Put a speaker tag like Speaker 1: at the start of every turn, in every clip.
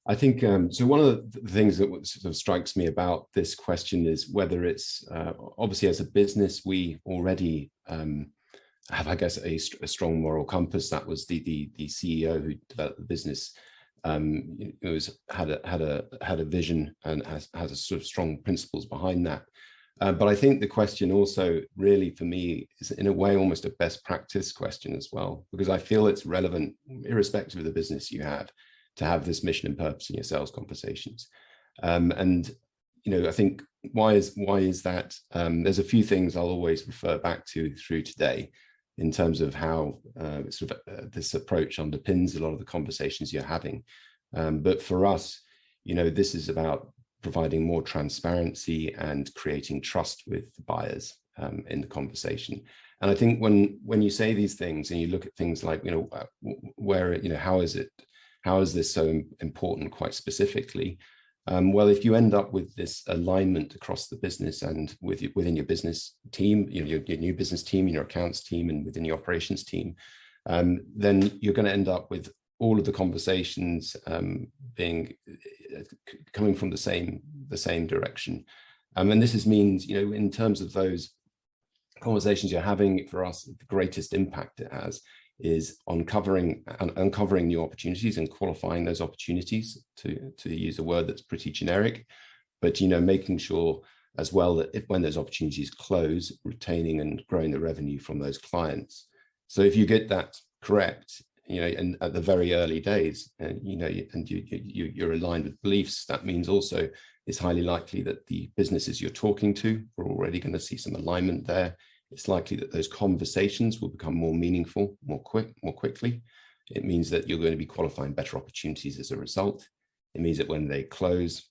Speaker 1: I think so. One of the things that sort of strikes me about this question is whether it's obviously as a business we already have, I guess, a strong moral compass. That was the CEO who developed the business. It was had a vision and has a sort of strong principles behind that. But I think the question also really for me is in a way almost a best practice question as well, because I feel it's relevant irrespective of the business you have to have this mission and purpose in your sales conversations. And I think why is that? There's a few things I'll always refer back to through today in terms of how this approach underpins a lot of the conversations you're having. But for us, this is about providing more transparency and creating trust with the buyers in the conversation. And I think when you say these things and you look at things like, how is this so important quite specifically? Well, if you end up with this alignment across the business and within your business team, your new business team, your accounts team, and within your operations team, then you're going to end up with all of the conversations coming from the same direction. And this means, in terms of those conversations you're having, for us, the greatest impact it has is uncovering new opportunities and qualifying those opportunities, to use a word that's pretty generic, but making sure as well that when those opportunities close, retaining and growing the revenue from those clients. So if you get that correct, and at the very early days, and you're aligned with beliefs, that means also it's highly likely that the businesses you're talking to are already going to see some alignment there. It's likely that those conversations will become more meaningful, more quickly. It means that you're going to be qualifying better opportunities as a result. It means that when they close,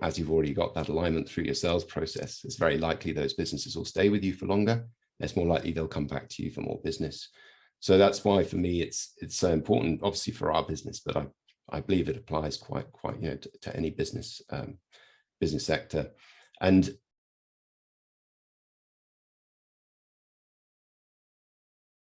Speaker 1: as you've already got that alignment through your sales process, it's very likely those businesses will stay with you for longer. It's more likely they'll come back to you for more business. So that's why for me it's so important, obviously for our business, but I believe it applies quite to any business sector. And